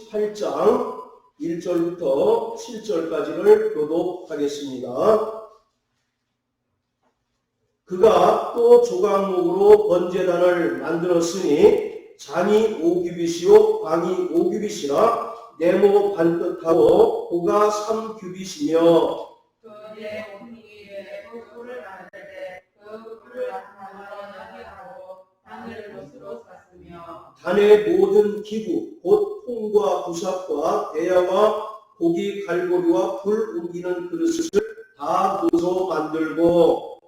38장 1절부터 7절까지를 교독하겠습니다. 그가 또 조각목으로 번제단을 만들었으니 잔이 5규빗이요 광이 5규빗이라 네모 반듯하고 고가 3규빗이며 그의 온기에 그 뿔을 만들 때 그 뿔을 단으로 하고 단을 못으로 쌌으며 단의 모든 기구 곧 통과 부삽과 대야와 고기 갈고리와 불 옮기는 그릇을 다 노소 만들고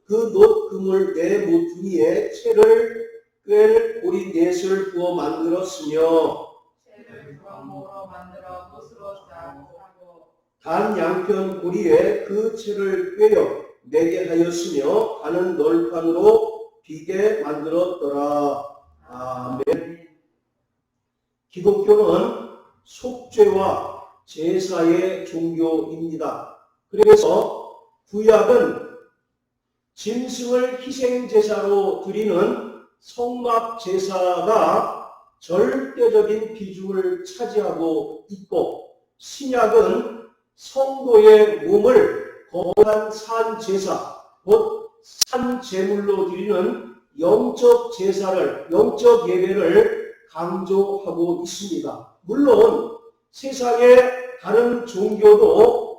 그 놋금을 네 모퉁이에 채를 꿰를 고리 넷을 부어 만들었으며 채를 주황목으로 만들어 못으로 싸고 단 양편 고리에 그 채를 꿰어 매게 하였으며 가는 널판으로 비게 만들었더라. 아멘. 기독교는 속죄와 제사의 종교입니다. 그래서 구약은 짐승을 희생제사로 드리는 성막제사가 절대적인 비중을 차지하고 있고, 신약은 성도의 몸을 거룩한 산제사, 곧 산제물로 드리는 영적 제사를, 영적 예배를 강조하고 있습니다. 물론 세상의 다른 종교도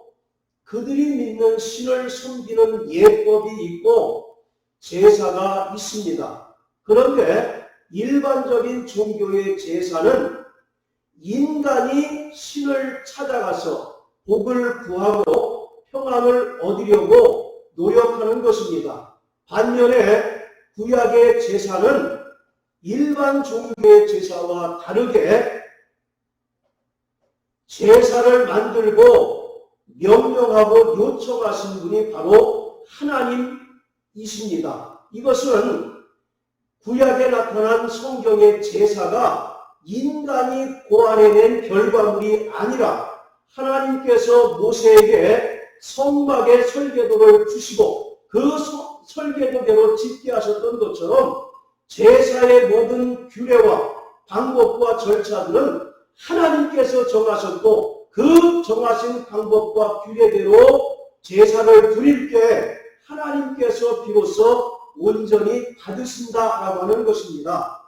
그들이 믿는 신을 섬기는 예법이 있고 제사가 있습니다. 그런데 일반적인 종교의 제사는 인간이 신을 찾아가서 복을 구하고 평안을 얻으려고 노력하는 것입니다. 반면에 구약의 제사는 일반 종교의 제사와 다르게 제사를 만들고 명령하고 요청하신 분이 바로 하나님이십니다. 이것은 구약에 나타난 성경의 제사가 인간이 고안해낸 결과물이 아니라 하나님께서 모세에게 성막의 설계도를 주시고 그 설계도대로 짓게 하셨던 것처럼 제사의 모든 규례와 방법과 절차들은 하나님께서 정하셨고 그 정하신 방법과 규례대로 제사를 드릴 때 하나님께서 비로소 온전히 받으신다라고 하는 것입니다.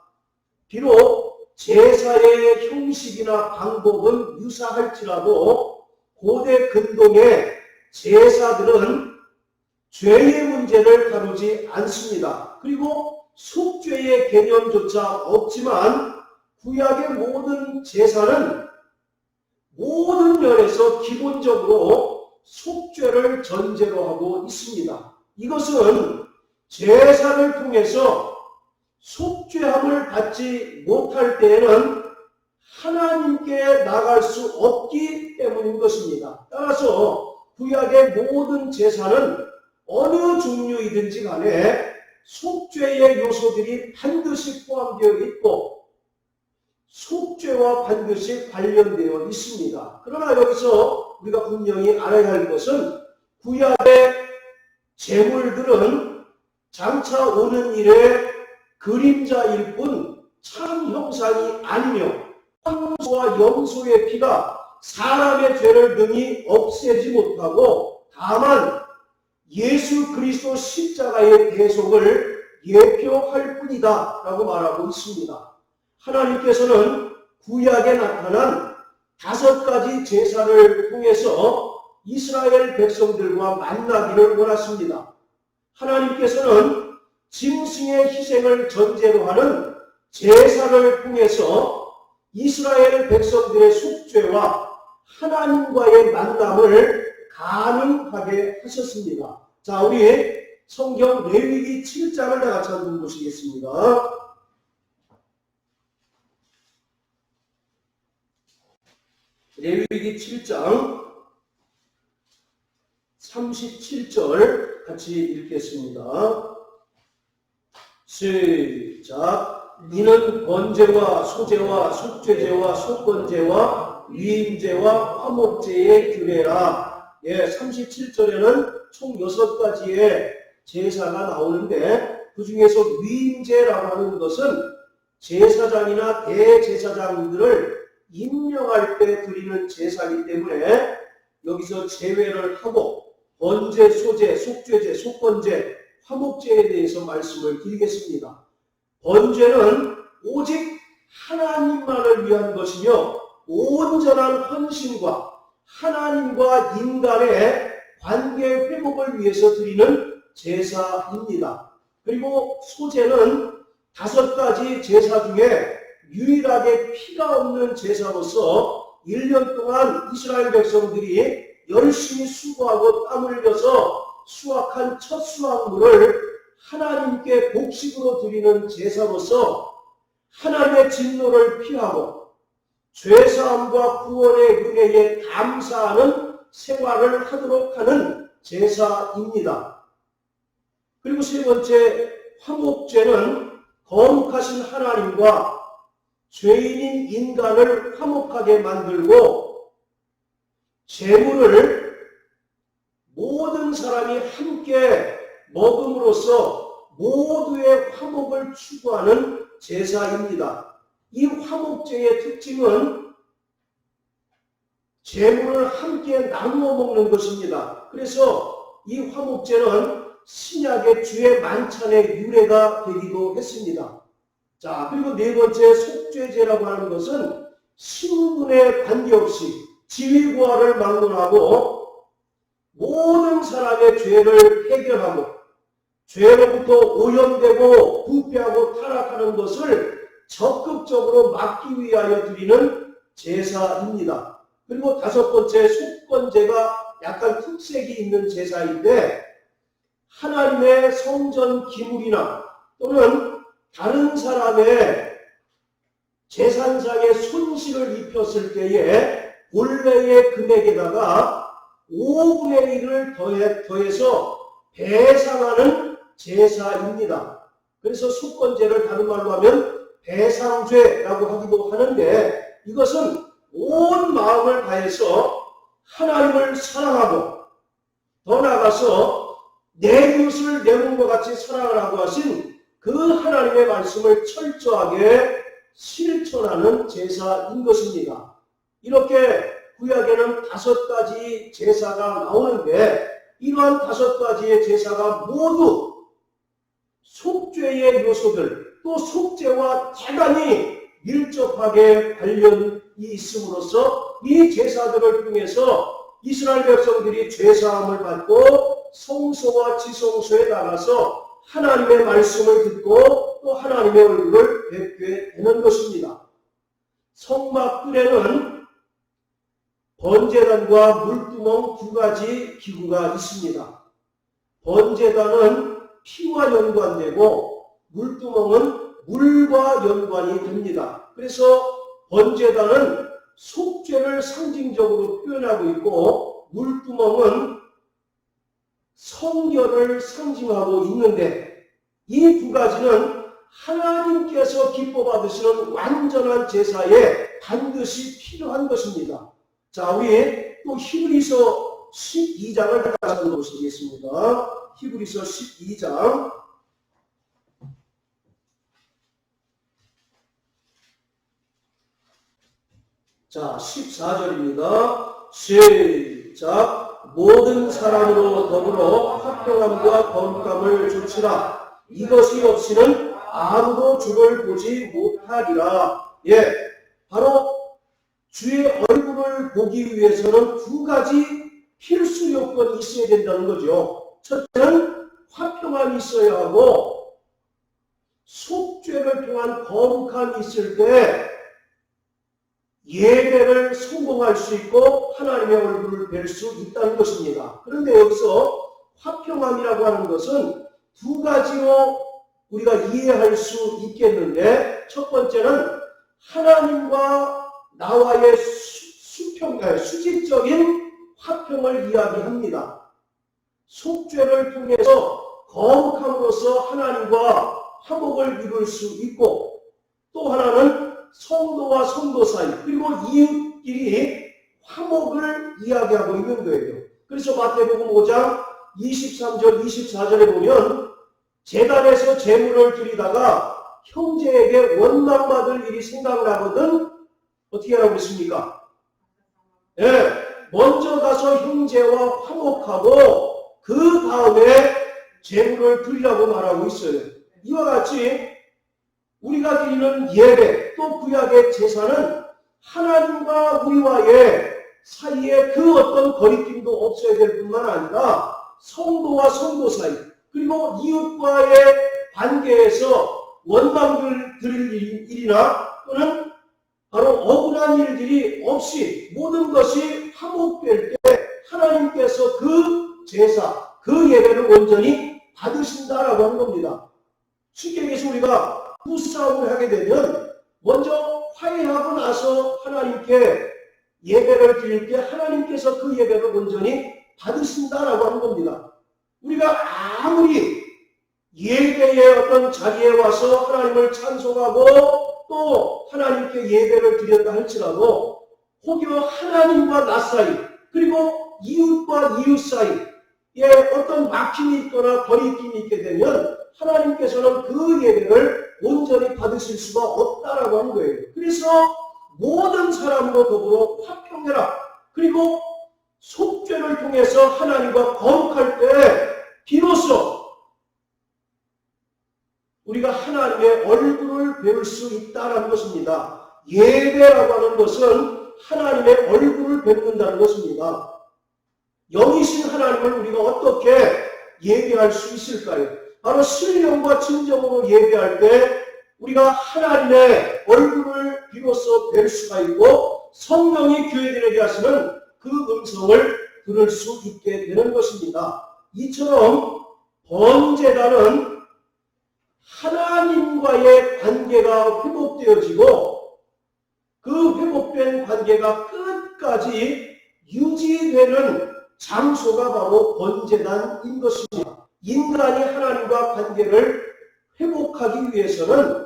비록 제사의 형식이나 방법은 유사할지라도 고대 근동의 제사들은 죄의 문제를 다루지 않습니다. 그리고 속죄의 개념조차 없지만 구약의 모든 제사는 모든 면에서 기본적으로 속죄를 전제로 하고 있습니다. 이것은 제사를 통해서 속죄함을 받지 못할 때에는 하나님께 나갈 수 없기 때문인 것입니다. 따라서 구약의 모든 제사는 어느 종류이든지 간에 속죄의 요소들이 반드시 포함되어 있고 속죄와 반드시 관련되어 있습니다. 그러나 여기서 우리가 분명히 알아야 할 것은 구약의 제물들은 장차 오는 일의 그림자일 뿐 참 형상이 아니며 황소와 염소의 피가 사람의 죄를 능히 없애지 못하고 다만 예수 그리스도 십자가의 대속을 예표할 뿐이다 라고 말하고 있습니다. 하나님께서는 구약에 나타난 5가지 제사를 통해서 이스라엘 백성들과 만나기를 원하십니다. 하나님께서는 짐승의 희생을 전제로 하는 제사를 통해서 이스라엘 백성들의 속죄와 하나님과의 만남을 가능하게 하셨습니다. 자, 우리 성경 레위기 7장을 다 같이 한번 보시겠습니다. 레위기 7장 37절 같이 읽겠습니다. 시작. 이는 번제와 소제와 속죄제와 속건제와 위임제와 화목제의 규례라. 37절에는 총 6가지의 제사가 나오는데 그 중에서 위임제라고 하는 것은 제사장이나 대제사장들을 임명할 때 드리는 제사이기 때문에 여기서 제외를 하고 번제, 소제, 속죄제, 속건제, 화목제에 대해서 말씀을 드리겠습니다. 번제는 오직 하나님만을 위한 것이며 온전한 헌신과 하나님과 인간의 관계 회복을 위해서 드리는 제사입니다. 그리고 소제는 5가지 제사 중에 유일하게 피가 없는 제사로서 1년 동안 이스라엘 백성들이 열심히 수고하고 땀 흘려서 수확한 첫 수확물을 하나님께 곡식으로 드리는 제사로서 하나님의 진노를 피하고 죄사함과 구원의 은혜에 감사하는 생활을 하도록 하는 제사입니다. 그리고 세 번째, 화목제는 거룩하신 하나님과 죄인인 인간을 화목하게 만들고 제물을 모든 사람이 함께 먹음으로써 모두의 화목을 추구하는 제사입니다. 이 화목제의 특징은 제물을 함께 나누어 먹는 것입니다. 그래서 이 화목제는 신약의 주의 만찬의 유래가 되기도 했습니다. 자, 그리고 네 번째, 속죄제라고 하는 것은 신분에 관계없이 지위고하를 막론하고 모든 사람의 죄를 해결하고 죄로부터 오염되고 부패하고 타락하는 것을 적극적으로 막기 위하여 드리는 제사입니다. 그리고 5번째, 속건제가 약간 특색이 있는 제사인데 하나님의 성전 기물이나 또는 다른 사람의 재산상의 손실을 입혔을 때에 본래의 금액에다가 5분의 1을 더해서 배상하는 제사입니다. 그래서 속건제를 다른 말로 하면 배상죄라고 하기도 하는데 이것은 온 마음을 다해서 하나님을 사랑하고 더 나아가서 내 이웃을 내 몸과 같이 사랑하라고 하신 그 하나님의 말씀을 철저하게 실천하는 제사인 것입니다. 이렇게 구약에는 5가지 제사가 나오는데 이러한 5가지의 제사가 모두 속죄의 요소들 또 속죄와 대단히 밀접하게 관련이 있음으로써 이 제사들을 통해서 이스라엘 백성들이 죄사함을 받고 성소와 지성소에 나가서 하나님의 말씀을 듣고 또 하나님의 얼굴을 뵙게 되는 것입니다. 성막뜰에는 번제단과 물두멍 2가지 기구가 있습니다. 번제단은 피와 연관되고 물두멍은 물과 연관이 됩니다. 그래서 번제단은 속죄를 상징적으로 표현하고 있고 물두멍은 성결을 상징하고 있는데 이 2가지는 하나님께서 기뻐 받으시는 완전한 제사에 반드시 필요한 것입니다. 자, 우리 또 히브리서 12장을 다시 보시겠습니다. 히브리서 12장. 자, 14절입니다. 시작. 모든 사람으로 더불어 화평함과 거룩함을 주치라. 이것이 없이는 아무도 주를 보지 못하리라. 바로 주의 얼굴을 보기 위해서는 2가지 필수 요건이 있어야 된다는 거죠. 첫째는 화평함이 있어야 하고 속죄를 통한 거룩함이 있을 때 예배를 성공할 수 있고 하나님의 얼굴을 뵐 수 있다는 것입니다. 그런데 여기서 화평함이라고 하는 것은 2가지로 우리가 이해할 수 있겠는데 첫 번째는 하나님과 나와의 수직적인 화평을 이야기합니다. 속죄를 통해서 거룩함으로써 하나님과 화목을 이룰 수 있고 또 하나는 성도와 성도 사이 그리고 이웃끼리 화목을 이야기하고 있는 거예요. 그래서 마태복음 5장 23절 24절에 보면 제단에서 제물을 드리다가 형제에게 원망받을 일이 생각나거든 어떻게 하라고 했습니까? 예, 먼저 가서 형제와 화목하고 그 다음에 제물을 드리라고 말하고 있어요. 이와 같이 우리가 드리는 예배 또 구약의 제사는 하나님과 우리와의 사이에 그 어떤 거리낌도 없어야 될 뿐만 아니라 성도와 성도 사이 그리고 이웃과의 관계에서 원망을 드릴 일이나 또는 바로 억울한 일들이 없이 모든 것이 화목될 때 하나님께서 그 제사, 그 예배를 온전히 받으신다라고 하는 겁니다. 쉽게 얘기해서 우리가 부싸움을 하게 되면 먼저 화해하고 나서 하나님께 예배를 드릴 때 하나님께서 그 예배를 온전히 받으신다라고 하는 겁니다. 우리가 아무리 예배의 어떤 자리에 와서 하나님을 찬송하고 또 하나님께 예배를 드렸다 할지라도 혹여 하나님과 나 사이 그리고 이웃과 이웃 사이에 어떤 막힘이 있거나 거리낌이 있게 되면 하나님께서는 그 예배를 온전히 받으실 수가 없다라고 하는 거예요. 그래서 모든 사람과 더불어 화평해라. 그리고 속죄를 통해서 하나님과 거룩할 때 비로소 우리가 하나님의 얼굴을 배울 수 있다는 것입니다. 예배라고 하는 것은 하나님의 얼굴을 뵙는다는 것입니다. 영이신 하나님을 우리가 어떻게 예배할 수 있을까요? 바로 신령과 진정으로 예배할 때 우리가 하나님의 얼굴을 비로소 뵐 수가 있고 성령이 교회들에게 하시는 그 음성을 들을 수 있게 되는 것입니다. 이처럼 번제단은 하나님과의 관계가 회복되어지고 그 회복된 관계가 끝까지 유지되는 장소가 바로 번제단인 것입니다. 인간이 하나님과 관계를 회복하기 위해서는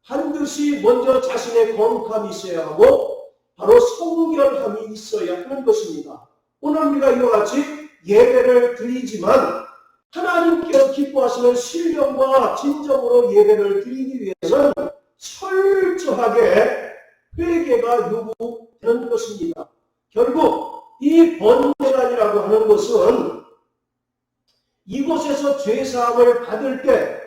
반드시 먼저 자신의 거룩함이 있어야 하고 바로 성결함이 있어야 하는 것입니다. 오늘 우리가 이와 같이 예배를 드리지만 하나님께서 기뻐하시는 신령과 진정으로 예배를 드리기 위해서는 철저하게 회개가 요구되는 것입니다. 결국 이 번제단이라고 하는 것은 이곳에서 죄사함을 받을 때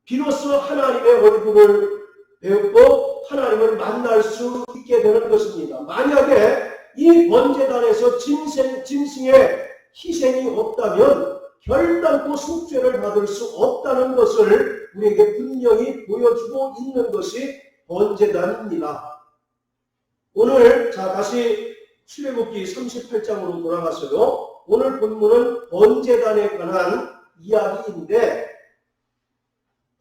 비로소 하나님의 얼굴을 배우고 하나님을 만날 수 있게 되는 것입니다. 만약에 이 번제단에서 짐승의 희생이 없다면 결단코 속죄를 받을 수 없다는 것을 우리에게 분명히 보여주고 있는 것이 번제단입니다. 오늘 다시 출애굽기 38장으로 돌아가서요. 오늘 본문은 번제단에 관한 이야기인데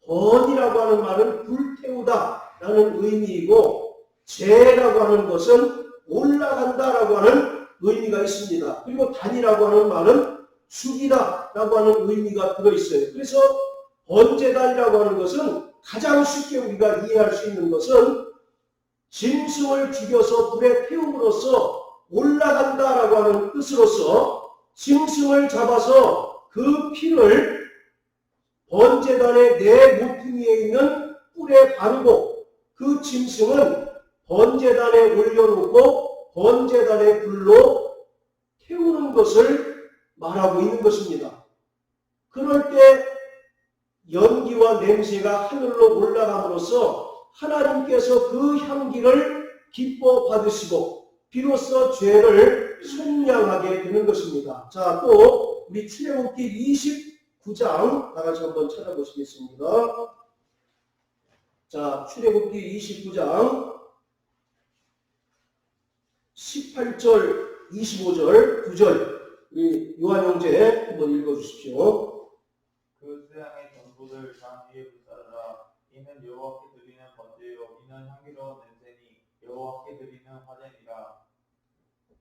번이라고 하는 말은 불태우다 라는 의미이고 제라고 하는 것은 올라간다라고 하는 의미가 있습니다. 그리고 단이라고 하는 말은 죽이다 라고 하는 의미가 들어있어요. 그래서 번제단이라고 하는 것은 가장 쉽게 우리가 이해할 수 있는 것은 짐승을 죽여서 불에 태움으로써 올라간다라고 하는 뜻으로서 짐승을 잡아서 그 피를 번제단의 네 모퉁이에 있는 뿔에 바르고 그 짐승은 번제단에 올려놓고 번제단의 불로 태우는 것을 말하고 있는 것입니다. 그럴 때 연기와 냄새가 하늘로 올라감으로써 하나님께서 그 향기를 기뻐 받으시고 비로소 죄를 속량하게 되는 것입니다. 자, 또 우리 출애굽기 29장 다 같이 한번 찾아보시겠습니다. 자, 출애굽기 29장 18절, 25절, 9절 우리 요한 형제 한번 읽어주십시오. 그 수양의 전부를 장 위에 불사르라. 이는 여호와께 드리는 번제요 이는 향기로운 냄새니 여호와께 드리는 화제니라.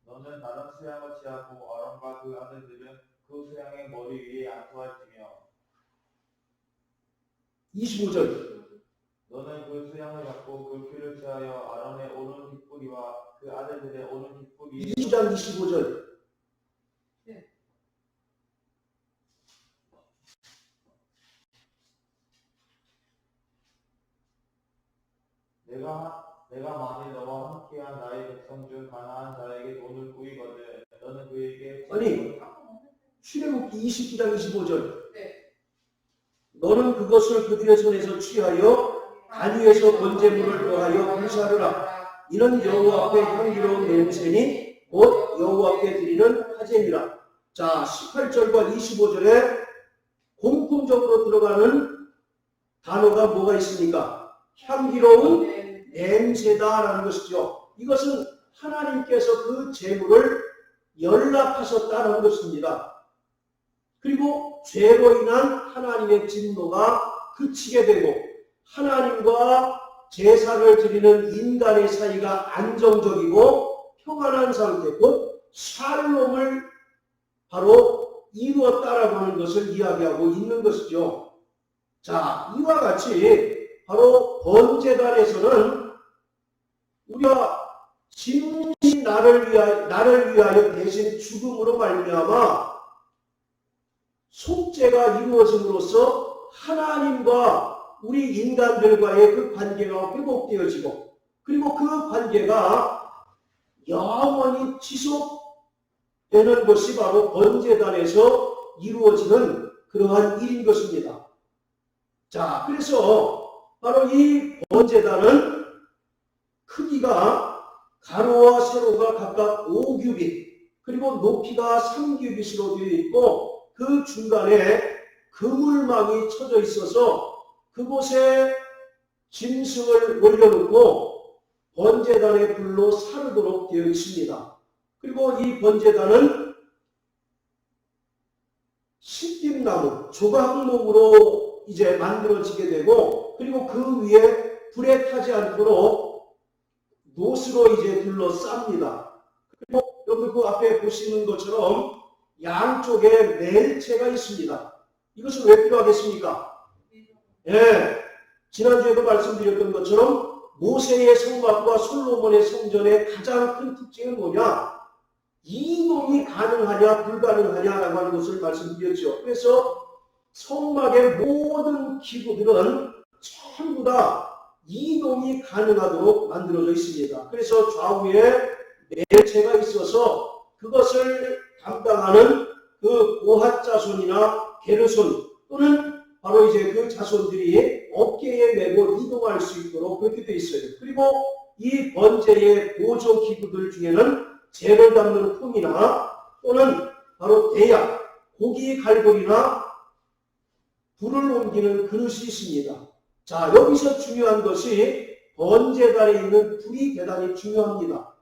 너는 다른 수양을 취하고 아론과 그 아들들은 그 수양의 머리 위에 안수할지며 25절 너는 그 수양을 잡고 그 피를 취하여 아론의 오른 깃뿌리와 그 아들들의 오른 깃뿌리에 2장 25절 내가 만일 너와 함께한 나의 백성 중 가난한 자에게 돈을 구이거든 너는 그에게 아니, 출애굽기 20장 25절. 네. 너는 그것을 그들의 손에서 취하여 단 위에서 번제물을 더하여 불사르라. 이는 여호와 앞에 향기로운 냄새니 곧 여호와께 드리는 화제니라. 자, 18절과 25절에 공통적으로 들어가는 단어가 뭐가 있습니까? 향기로운 냄새다라는 것이죠. 이것은 하나님께서 그 제물을 연락하셨다는 것입니다. 그리고 죄로 인한 하나님의 진노가 그치게 되고 하나님과 제사를 드리는 인간의 사이가 안정적이고 평안한 상태, 곧 샬롬을 바로 이루었다라고 하는 것을 이야기하고 있는 것이죠. 자, 이와 같이 바로 번제단에서는 우리가 진실이 나를 위하여 대신 죽음으로 말미암아 속죄가 이루어짐으로써 하나님과 우리 인간들과의 그 관계가 회복되어지고 그리고 그 관계가 영원히 지속되는 것이 바로 번제단에서 이루어지는 그러한 일인 것입니다. 자, 그래서 바로 이 번제단은 크기가 가로와 세로가 각각 5규빗 그리고 높이가 3규빗으로 되어 있고 그 중간에 그물망이 쳐져 있어서 그곳에 짐승을 올려놓고 번제단의 불로 사르도록 되어 있습니다. 그리고 이 번제단은 십김나무, 조각목으로 이제 만들어지게 되고 그리고 그 위에 불에 타지 않도록 노스로 이제 둘러쌉니다. 그리고 여러분 그 앞에 보시는 것처럼 양쪽에 멜체가 있습니다. 이것은 왜 필요하겠습니까? 예, 지난주에도 말씀드렸던 것처럼 모세의 성막과 솔로몬의 성전의 가장 큰 특징은 뭐냐? 이동이 가능하냐 불가능하냐라고 하는 것을 말씀드렸죠. 그래서 성막의 모든 기구들은 전부 다 이동이 가능하도록 만들어져 있습니다. 그래서 좌우에 멜체가 있어서 그것을 담당하는 그 고핫 자손이나 게르손 또는 바로 이제 그 자손들이 어깨에 메고 이동할 수 있도록 그렇게 되어 있어요. 그리고 이 번제의 보조 기구들 중에는 재를 담는 통이나 또는 바로 대야, 고기 갈고리나 불을 옮기는 그릇이 있습니다. 자, 여기서 중요한 것이 번제단에 있는 불이 대단히 중요합니다.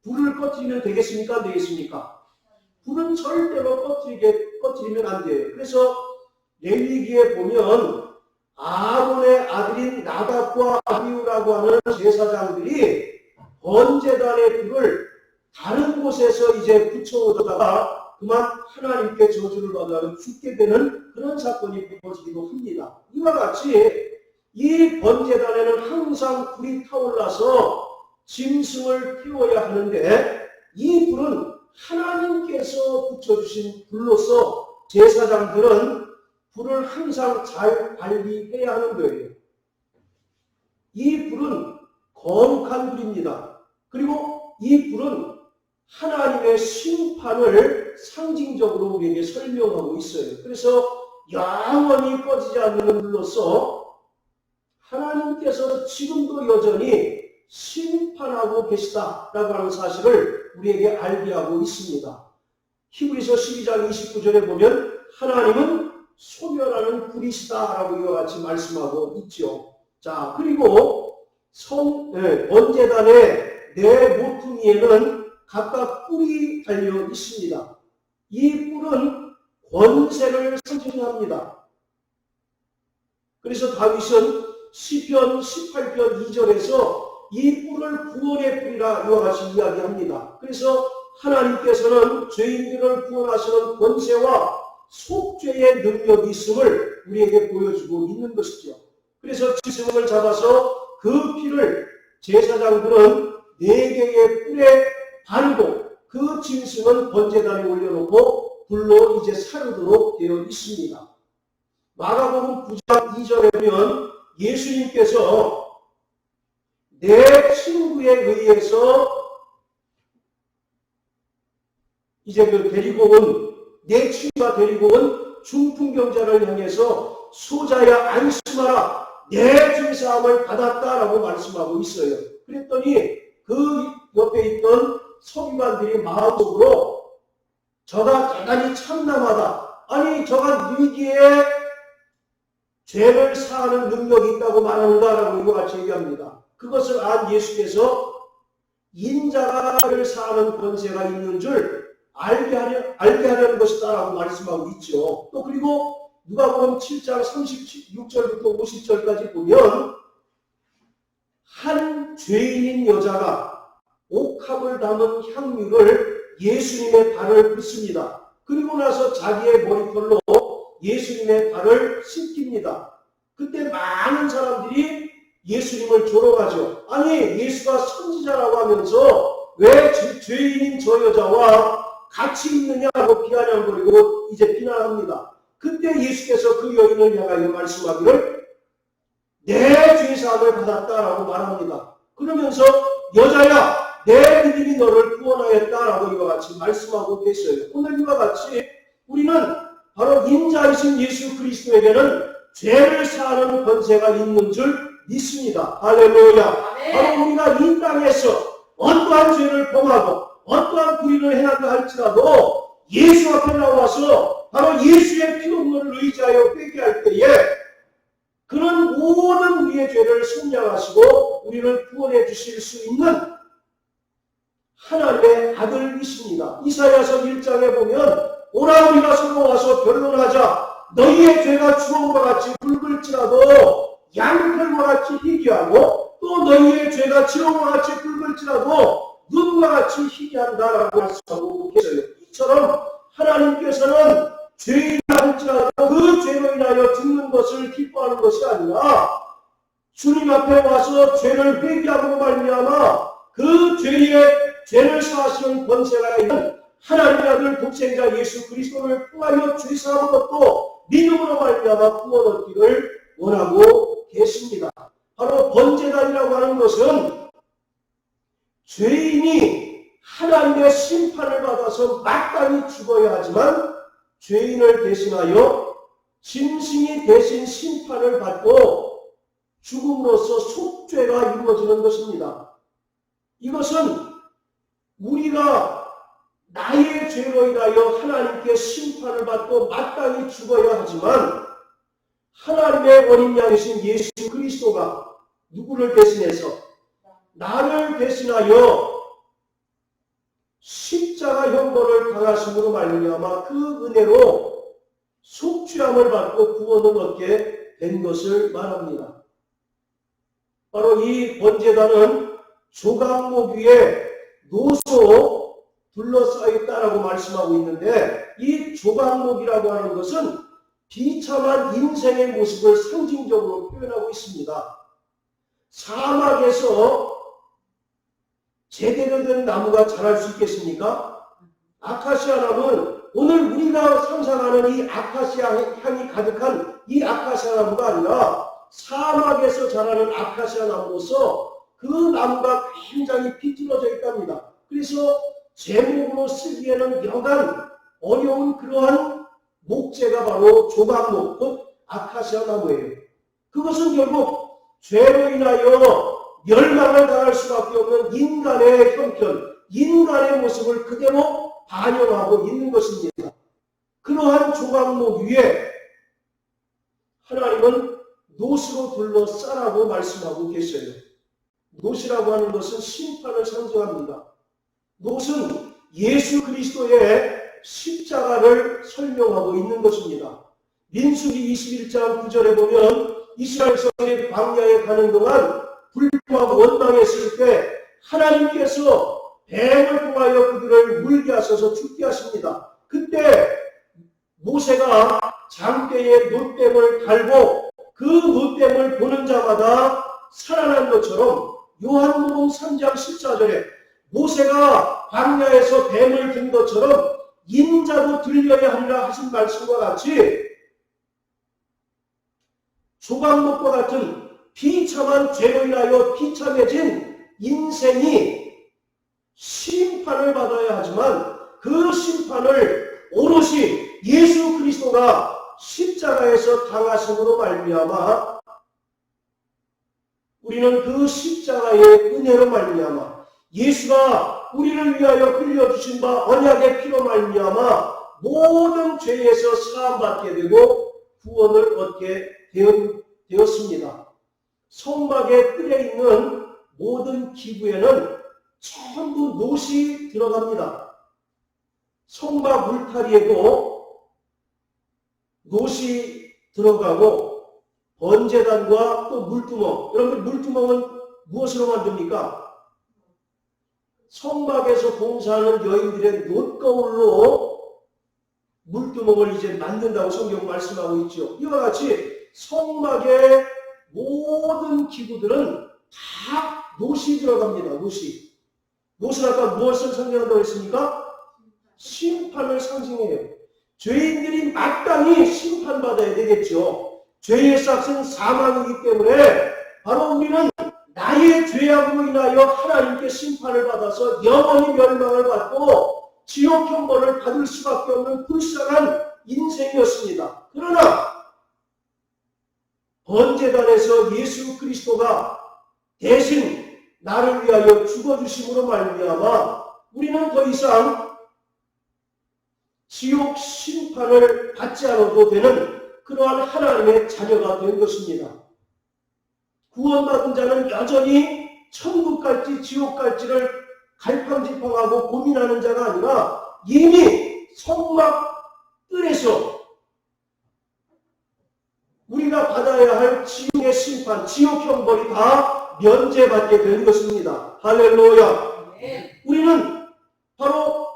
불을 꺼뜨리면 되겠습니까? 안 되겠습니까? 불은 절대로 꺼뜨리면 안 돼요. 그래서 레위기에 보면 아론의 아들인 나답과 아비후라고 하는 제사장들이 번제단의 불을 다른 곳에서 이제 붙여오다가 그만 하나님께 저주를 받아 죽게 되는 그런 사건이 벌어지기도 합니다. 이와 같이 이 번제단에는 항상 불이 타올라서 짐승을 태워야 하는데 이 불은 하나님께서 붙여주신 불로서 제사장들은 불을 항상 잘 관리해야 하는 거예요. 이 불은 거룩한 불입니다. 그리고 이 불은 하나님의 심판을 상징적으로 우리에게 설명하고 있어요. 그래서 영원히 꺼지지 않는 불로서 하나님께서 지금도 여전히 심판하고 계시다라고 하는 사실을 우리에게 알게 하고 있습니다. 히브리서 12장 29절에 보면 하나님은 소멸하는 불이시다라고 이와 같이 말씀하고 있죠. 자, 그리고 번제단의 네 모퉁이에는 각각 뿔이 달려 있습니다. 이 뿔은 권세를 상징합니다. 그래서 다윗은 시편 18편 2절에서 이 뿔을 구원의 뿔이라 이와 같이 이야기합니다. 그래서 하나님께서는 죄인들을 구원하시는 권세와 속죄의 능력이 있음을 우리에게 보여주고 있는 것이죠. 그래서 짐승을 잡아서 그 피를 제사장들은 4개의 뿔에 바르고 그 짐승은 번제단에 올려놓고 불로 이제 사르도록 되어 있습니다. 마가복음 9장 2절에 보면 예수님께서 내 친구에 의해서 이제 내 친구가 데리고 온 중풍병자를 향해서 소자야 안심하라, 내 죄사함을 받았다라고 말씀하고 있어요. 그랬더니 그 옆에 있던 서기관들이 마음속으로 저가 대단히 참남하다. 아니 저가 위기에 죄를 사하는 능력이 있다고 말하는가라고 이와 같이 얘기합니다. 그것을 안 예수께서 인자가 죄를 사하는 권세가 있는 줄 알게 하려는 것이다라고 말씀하고 있죠. 또 그리고 누가복음 7장 36절부터 50절까지 보면 한 죄인인 여자가 옥합을 담은 향유를 예수님의 발을 붓습니다. 그리고 나서 자기의 머리털로 예수님의 발을 씻깁니다. 그때 많은 사람들이 예수님을 조롱하죠. 아니 예수가 선지자라고 하면서 왜 죄인인 저 여자와 같이 있느냐고 비아냥거리고 이제 비난합니다. 그때 예수께서 그 여인을 향하여 말씀하기를 내 죄사함을 받았다라고 말합니다. 그러면서 여자야 내 믿음이 너를 구원하였다라고 이와 같이 말씀하고 계셔요. 오늘 이와 같이 우리는 바로 인자이신 예수 그리스도에게는 죄를 사하는 권세가 있는 줄 믿습니다. 할렐루야. 바로 우리가 이 땅에서 어떠한 죄를 범하고 어떠한 불의를 행한다 할지라도 예수 앞에 나와서 바로 예수의 피눈물을 의지하여 회개할 때에 그런 모든 우리의 죄를 속량하시고 우리를 구원해 주실 수 있는 하나님의 아들이십니다. 이사야서 1장에 보면 오라 우리가 서로 와서 변론하자. 너희의 죄가 주홍과 같이 붉을지라도 양털과 같이 희귀하고 또 너희의 죄가 지렁과 같이 붉을지라도 눈과 같이 희귀한다라고 말씀하고 계세요. 이처럼 하나님께서는 죄인이 할지라도 그 죄로 인하여 죽는 것을 기뻐하는 것이 아니라 주님 앞에 와서 죄를 회개하고 말미암아 그 죄를 사하시는 권세가 있는 하나님의 아들 독생자 예수 그리스도를 통하여 죄사함을 얻고 믿음으로 말미암아 구원 얻기를 원하고 계십니다. 바로 번제단이라고 하는 것은 죄인이 하나님의 심판을 받아서 마땅히 죽어야 하지만 죄인을 대신하여 짐승이 대신 심판을 받고 죽음으로써 속죄가 이루어지는 것입니다. 이것은 우리가 나의 죄로 인하여 하나님께 심판을 받고 마땅히 죽어야 하지만 하나님의 어린 양이신 예수 그리스도가 누구를 대신해서 나를 대신하여 십자가 형벌을 당하심으로 말미암아 그 은혜로 속죄함을 받고 구원을 얻게 된 것을 말합니다. 바로 이 번제단은 조각목 위에 노소 둘러싸여 있다라고 말씀하고 있는데 이 조각목이라고 하는 것은 비참한 인생의 모습을 상징적으로 표현하고 있습니다. 사막에서 제대로 된 나무가 자랄 수 있겠습니까? 아카시아 나무는 오늘 우리가 상상하는 이 아카시아 향이 가득한 이 아카시아 나무가 아니라 사막에서 자라는 아카시아 나무로서 그 나무가 굉장히 비틀어져 있답니다. 그래서 제목으로 쓰기에는 여간 어려운 그러한 목재가 바로 조각목, 곧 아카시아 나무예요. 그것은 결국 죄로 인하여 멸망을 당할 수밖에 없는 인간의 형편, 인간의 모습을 그대로 반영하고 있는 것입니다. 그러한 조각목 위에 하나님은 노스로 둘러싸라고 말씀하고 계셔요. 노시라고 하는 것은 심판을 상징합니다. 노스는 예수 그리스도의 십자가를 설명하고 있는 것입니다. 민수기 21장 9절에 보면 이스라엘 성의 광야에 가는 동안 불평하고 원망했을 때 하나님께서 뱀을 통하여 그들을 물게 하셔서 죽게 하십니다. 그때 모세가 장대에 놋뱀을 달고 그 놋뱀을 보는 자마다 살아난 것처럼 요한복음 3장 14절에 모세가 광야에서 뱀을 든 것처럼 인자도 들려야 하리라 하신 말씀과 같이 조각목과 같은 비참한 죄로 인하여 비참해진 인생이 심판을 받아야 하지만 그 심판을 오롯이 예수 그리스도가 십자가에서 당하심으로 말미암아 우리는 그 십자가의 은혜로 말미암아 예수가 우리를 위하여 흘려주신 바 언약의 피로 말미암아 모든 죄에서 사함받게 되고 구원을 얻게 되었습니다. 성막에 뜰에 있는 모든 기구에는 전부 못이 들어갑니다. 성막 울타리에도 못이 들어가고 번제단과 또 물두멍, 여러분 물두멍은 무엇으로 만듭니까? 성막에서 봉사하는 여인들의 놋거울로 물두멍을 이제 만든다고 성경 말씀하고 있죠. 이와 같이 성막의 모든 기구들은 다 못이 들어갑니다. 못이. 못은 아까 무엇을 상징한다고 했습니까? 심판을 상징해요. 죄인들이 마땅히 심판받아야 되겠죠. 죄의 삭은 사망이기 때문에 바로 우리는 나의 죄악으로 인하여 하나님께 심판을 받아서 영원히 멸망을 받고 지옥 형벌을 받을 수밖에 없는 불쌍한 인생이었습니다. 그러나 번제단에서 예수 그리스도가 대신 나를 위하여 죽어주심으로 말미암아 우리는 더 이상 지옥 심판을 받지 않아도 되는 그러한 하나님의 자녀가 된 것입니다. 구원받은 자는 여전히 천국 갈지 지옥 갈지를 갈팡질팡하고 고민하는 자가 아니라 이미 성막 뜰에서 우리가 받아야 할 지옥의 심판, 지옥 형벌이 다 면제받게 된 것입니다. 할렐루야. 우리는 바로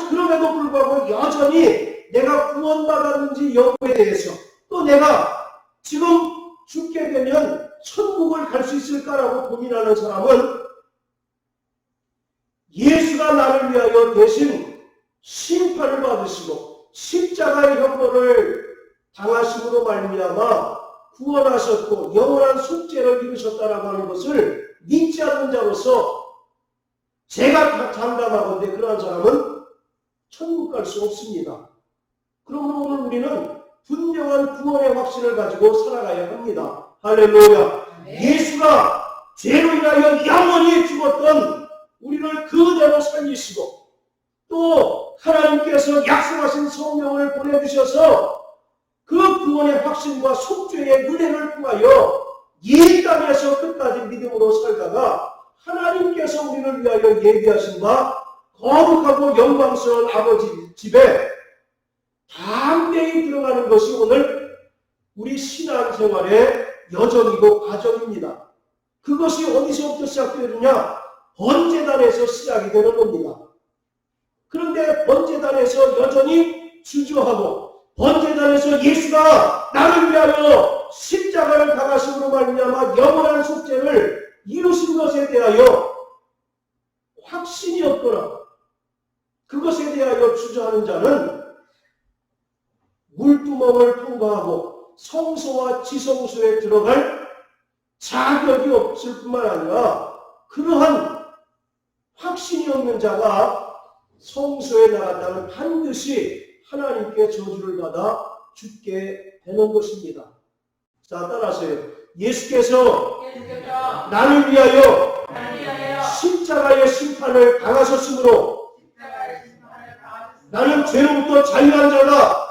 그럼에도 불구하고 여전히 내가 구원받았는지 여부에 대해서 또 내가 지금 죽게 되면 천국을 갈 수 있을까라고 고민하는 사람은 예수가 나를 위하여 대신 심판을 받으시고 십자가의 형벌을 당하심으로 말미암아 구원하셨고 영원한 속죄를 이루셨다라고 하는 것을 믿지 않는 자로서 제가 장담하건대 그러한 사람은 천국 갈 수 없습니다. 그러므로 오늘 우리는 분명한 구원의 확신을 가지고 살아가야 합니다. 할렐루야. 예수가 죄로 인하여 영원히 죽었던 우리를 그대로 살리시고 또 하나님께서 약속하신 성령을 보내주셔서 그 구원의 확신과 속죄의 은혜를 통하여 이 땅에서 끝까지 믿음으로 살다가 하나님께서 우리를 위하여 예비하신 바 거룩하고 영광스러운 아버지 집에 담대히 들어가는 것이 오늘 우리 신앙생활의 여정이고 과정입니다. 그것이 어디서부터 시작되느냐? 번제단에서 시작이 되는 겁니다. 그런데 번제단에서 여전히 주저하고 번제단에서 예수가 나를 위하여 십자가를 당하심으로 말미암아 영원한 속죄를 이루신 것에 대하여 확신이 없거나 그것에 대하여 주저하는 자는 물두멍을 통과하고 성소와 지성소에 들어갈 자격이 없을 뿐만 아니라 그러한 확신이 없는 자가 성소에 나간다면 반드시 하나님께 저주를 받아 죽게 되는 것입니다. 자, 따라하세요. 예수께서 나를 위하여 십자가의 심판을 당하셨으므로 나는 죄로부터 자유한 자다.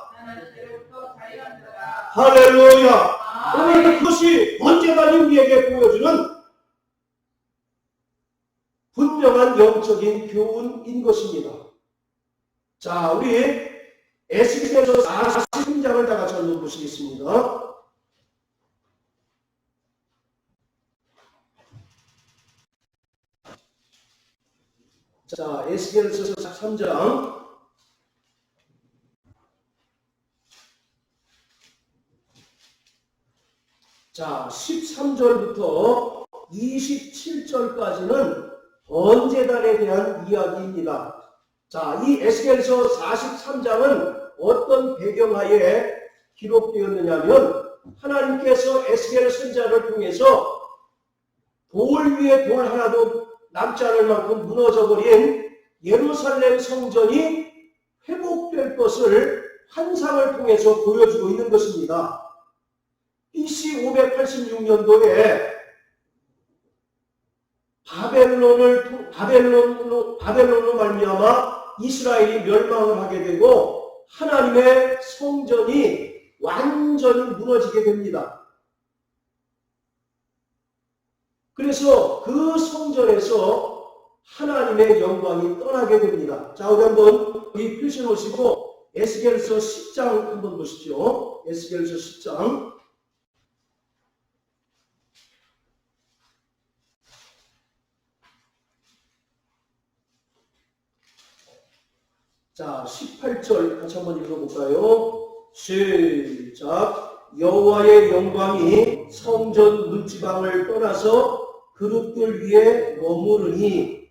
할렐루야. 오늘 그것이 번제단이 우리에게 보여주는 분명한 영적인 교훈인 것입니다. 자, 우리 에스겔서 43장을 다 같이 한번 보시겠습니다. 자, 에스겔서 43장 자, 13절부터 27절까지는 번제단에 대한 이야기입니다. 자, 이 에스겔서 43장은 어떤 배경하에 기록되었느냐면 하나님께서 에스겔 선지자를 통해서 돌 위에 돌 하나도 남지 않을 만큼 무너져버린 예루살렘 성전이 회복될 것을 환상을 통해서 보여주고 있는 것입니다. BC 586년도에 바벨론으로 말미암아 이스라엘이 멸망을 하게 되고 하나님의 성전이 완전히 무너지게 됩니다. 그래서 그 성전에서 하나님의 영광이 떠나게 됩니다. 자, 우리 한번 이 표시해 놓으시고 에스겔서 10장 한번 보십시오. 에스겔서 10장. 자, 18절 같이 한번 읽어볼까요? 시작. 여호와의 영광이 성전 문지방을 떠나서 그릇들 위에 머무르니.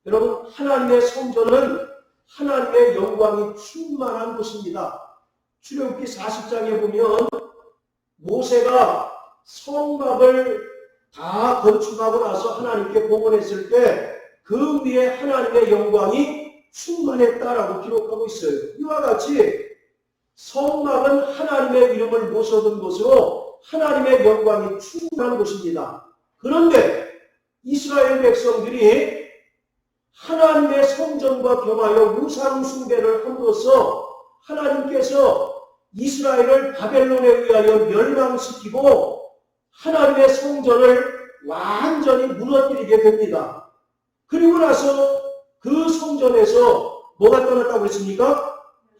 여러분, 하나님의 성전은 하나님의 영광이 충만한 곳입니다. 출애굽기 40장에 보면 모세가 성막을 다 건축하고 나서 하나님께 봉헌했을 때 그 위에 하나님의 영광이 충만했다라고 기록하고 있어요. 이와 같이 성막은 하나님의 이름을 모셔둔 곳으로 하나님의 영광이 충만한 곳입니다. 그런데 이스라엘 백성들이 하나님의 성전과 겸하여 우상 숭배를 함으로써 하나님께서 이스라엘을 바벨론에 의하여 멸망시키고 하나님의 성전을 완전히 무너뜨리게 됩니다. 그리고 나서 그 성전에서 뭐가 떠났다고 했습니까?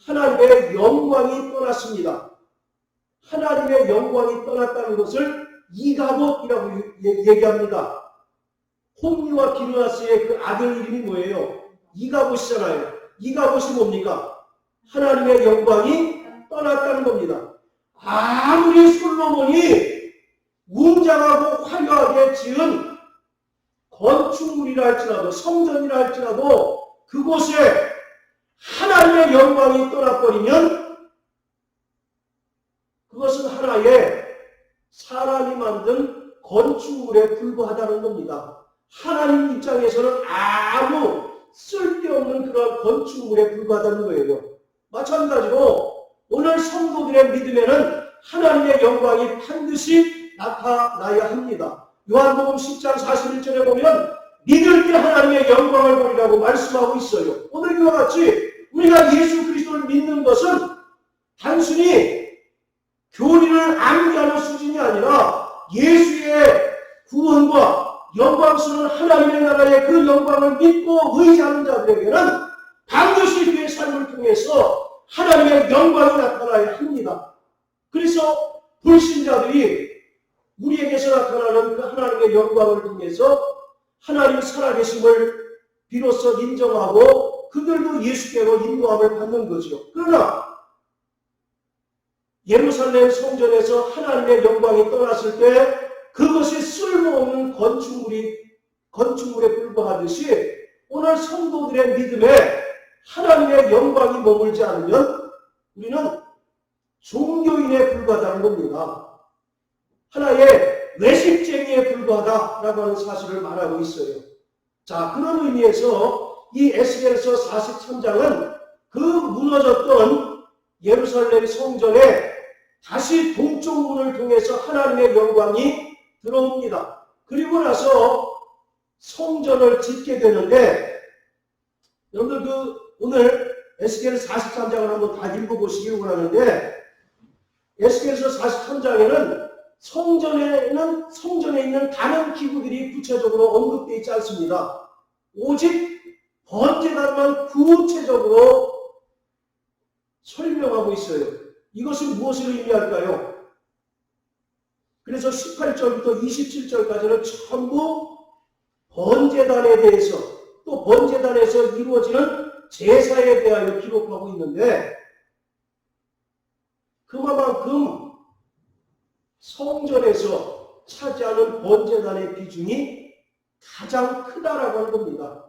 하나님의 영광이 떠났습니다. 하나님의 영광이 떠났다는 것을 이가봇이라고 얘기합니다. 홈리와 비느하스의 그 아들 이름이 뭐예요? 이가봇이잖아요. 이가봇이 뭡니까? 하나님의 영광이 떠났다는 겁니다. 아무리 솔로몬이 웅장하고 화려하게 지은 건축물이라 할지라도 성전이라 할지라도 그곳에 하나님의 영광이 떠나버리면 그것은 하나의 사람이 만든 건축물에 불과하다는 겁니다. 하나님 입장에서는 아무 쓸데없는 그런 건축물에 불과하다는 거예요. 마찬가지로 오늘 성도들의 믿음에는 하나님의 영광이 반드시 나타나야 합니다. 요한복음 10장 41절에 보면 믿을 때 하나님의 영광을 보리라고 말씀하고 있어요. 오늘 이와 같이 우리가 예수 그리스도를 믿는 것은 단순히 교리를 암기하는 수준이 아니라 예수의 구원과 영광스러운 하나님의 나라의 그 영광을 믿고 의지하는 자들에게는 반드시 그의 삶을 통해서 하나님의 영광이 나타나야 합니다. 그래서 불신자들이 우리에게서 나타나는 그 하나님의 영광을 통해서 하나님 살아계심을 비로소 인정하고 그들도 예수께로 인도함을 받는 거죠. 그러나 예루살렘 성전에서 하나님의 영광이 떠났을 때 그것이 쓸모없는 건축물에 불과하듯이 오늘 성도들의 믿음에 하나님의 영광이 머물지 않으면 우리는 종교인에 불과하다는 겁니다. 하나의 외식쟁이에 불과하다라고 하는 사실을 말하고 있어요. 자, 그런 의미에서 이 에스겔서 43장은 그 무너졌던 예루살렘 성전에 다시 동쪽 문을 통해서 하나님의 영광이 들어옵니다. 그리고 나서 성전을 짓게 되는데 여러분들 오늘 에스겔 43장을 한번 다 읽어보시길 원하는데 에스겔서 43장에는 성전에 있는 다른 기구들이 구체적으로 언급되어 있지 않습니다. 오직 번제단만 구체적으로 설명하고 있어요. 이것은 무엇을 의미할까요? 그래서 18절부터 27절까지는 전부 번제단에 대해서 또 번제단에서 이루어지는 제사에 대하여 기록하고 있는데 그만큼 성전에서 차지하는 번제단의 비중이 가장 크다라고 하는 겁니다.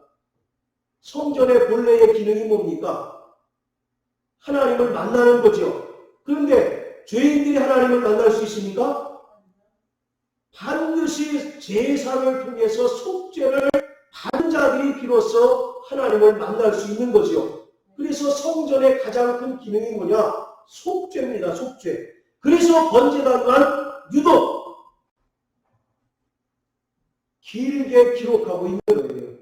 성전의 본래의 기능이 뭡니까? 하나님을 만나는 거죠. 그런데 죄인들이 하나님을 만날 수 있습니까? 반드시 제사를 통해서 속죄를 받은 자들이 비로소 하나님을 만날 수 있는 거죠. 그래서 성전의 가장 큰 기능이 뭐냐? 속죄입니다. 속죄. 그래서 번제단만 유독 길게 기록하고 있는 거예요.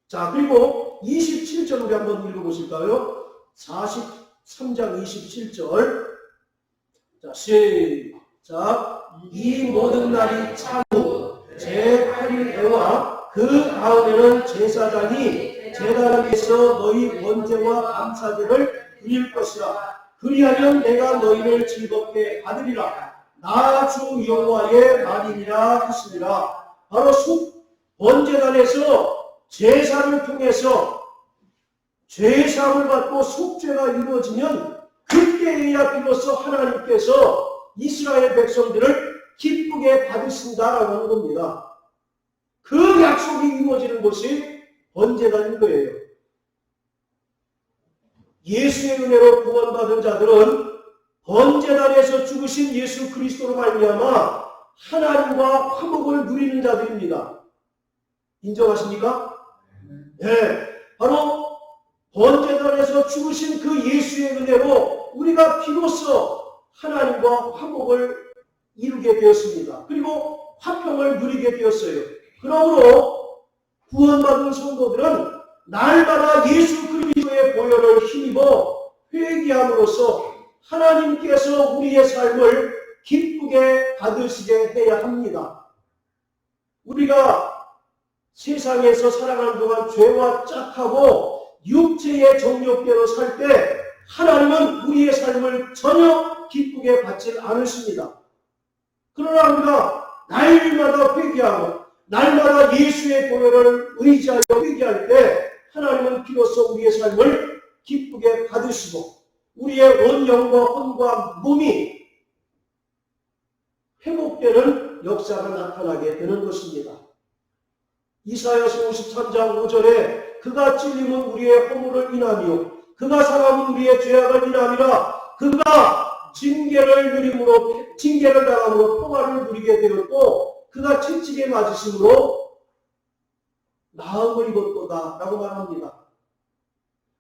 자, 그리고 27절 우리 한번 읽어보실까요? 43장 27절. 자, 시작. 이 모든 날이 차후 제8일에와 그 다음에는 제사장이 제단에서 너희 번제와 감사제를 드릴 것이라. 그리하면 내가 너희를 즐겁게 받으리라. 나 주 여호와의 말이니라 하시니라. 바로 번제단에서 제사를 통해서 죄사함을 받고 속죄가 이루어지면 그때에야 비로소 하나님께서 이스라엘 백성들을 기쁘게 받으신다라고 하는 겁니다. 그 약속이 이루어지는 것이 번제단인 거예요. 예수의 은혜로 구원받은 자들은 번제단에서 죽으신 예수 그리스도로 말미암아 하나님과 화목을 누리는 자들입니다. 인정하십니까? 네. 바로 번제단에서 죽으신 그 예수의 은혜로 우리가 비로소 하나님과 화목을 이루게 되었습니다. 그리고 화평을 누리게 되었어요. 그러므로 구원받은 성도들은 날마다 예수 그리스도의 보혈을 힘입어 회개함으로써 하나님께서 우리의 삶을 기쁘게 받으시게 해야 합니다. 우리가 세상에서 살아가는 동안 죄와 짝하고 육체의 정욕대로 살 때 하나님은 우리의 삶을 전혀 기쁘게 받지 않으십니다. 그러나 우리가 날마다 회개하고 날마다 예수의 보혈을 의지하여 회개할 때 하나님은 비로소 우리의 삶을 기쁘게 받으시고 우리의 온 영과 혼과 몸이 회복되는 역사가 나타나게 되는 것입니다. 이사야서 53장 5절에 그가 찔림은 우리의 허물을 인하며 그가 상함은 우리의 죄악을 인함이라. 그가 징계를 당함으로 평화를 누리게 되었고 그가 채찍에 맞으심으로 나음을 입었도다 라고 말합니다.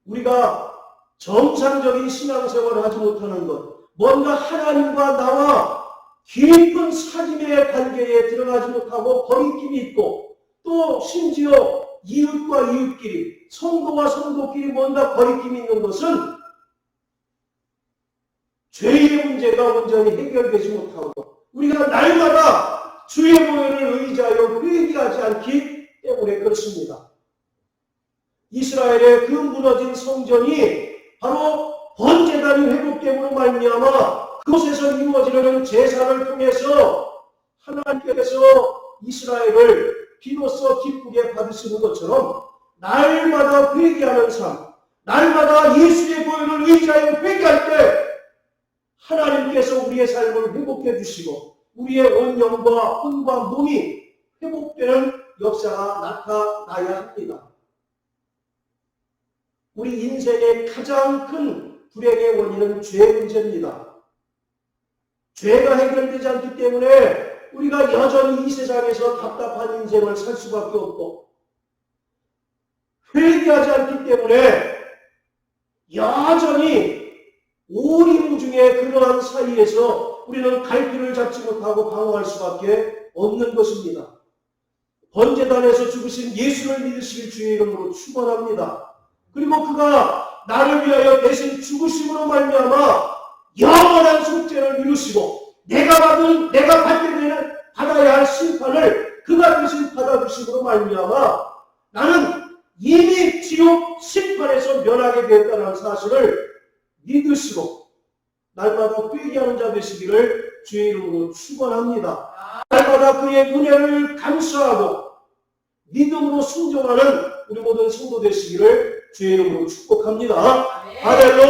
우리가 정상적인 신앙생활을 하지 못하는 것, 뭔가 하나님과 나와 깊은 사귐의 관계에 들어가지 못하고 거리낌이 있고 또 심지어 이웃과 이웃끼리, 성도와 성도끼리 뭔가 거리낌이 있는 것은 죄의 문제가 온전히 해결되지 못하고 우리가 날마다 주의 보혈을 의지하여 회개하지 않기 때문에 그렇습니다. 이스라엘의 그 무너진 성전이 바로 번제단이 회복됨으로 말미암아 그곳에서 이루어지는 제사를 통해서 하나님께서 이스라엘을 비로소 기쁘게 받으시는 것처럼 날마다 회개하는 삶, 날마다 예수의 보혈을 의지하여 회개할 때 하나님께서 우리의 삶을 회복해 주시고 우리의 온 영과 혼과 몸이 회복되는 역사가 나타나야 합니다. 우리 인생의 가장 큰 불행의 원인은 죄 문제입니다. 죄가 해결되지 않기 때문에 우리가 여전히 이 세상에서 답답한 인생을 살 수밖에 없고 회개하지 않기 때문에 여전히 오리무중의 그러한 사이에서 우리는 갈 길을 잡지 못하고 방황할 수밖에 없는 것입니다. 번제단에서 죽으신 예수를 믿으시길 주의 이름으로 축원합니다. 그리고 그가 나를 위하여 대신 죽으심으로 말미암아 영원한 속죄를 이루시고 내가 받아야 할 심판을 그가 대신 받아주심으로 말미암아 나는 이미 지옥 심판에서 면하게 되었다는 사실을 믿으시고 날마다 회개하는 자 되시기를 주의 이름으로 축원합니다. 날마다 그의 은혜를 감사하고 믿음으로 순종하는 우리 모든 성도 되시기를 주의 이름으로 축복합니다. 할렐루야.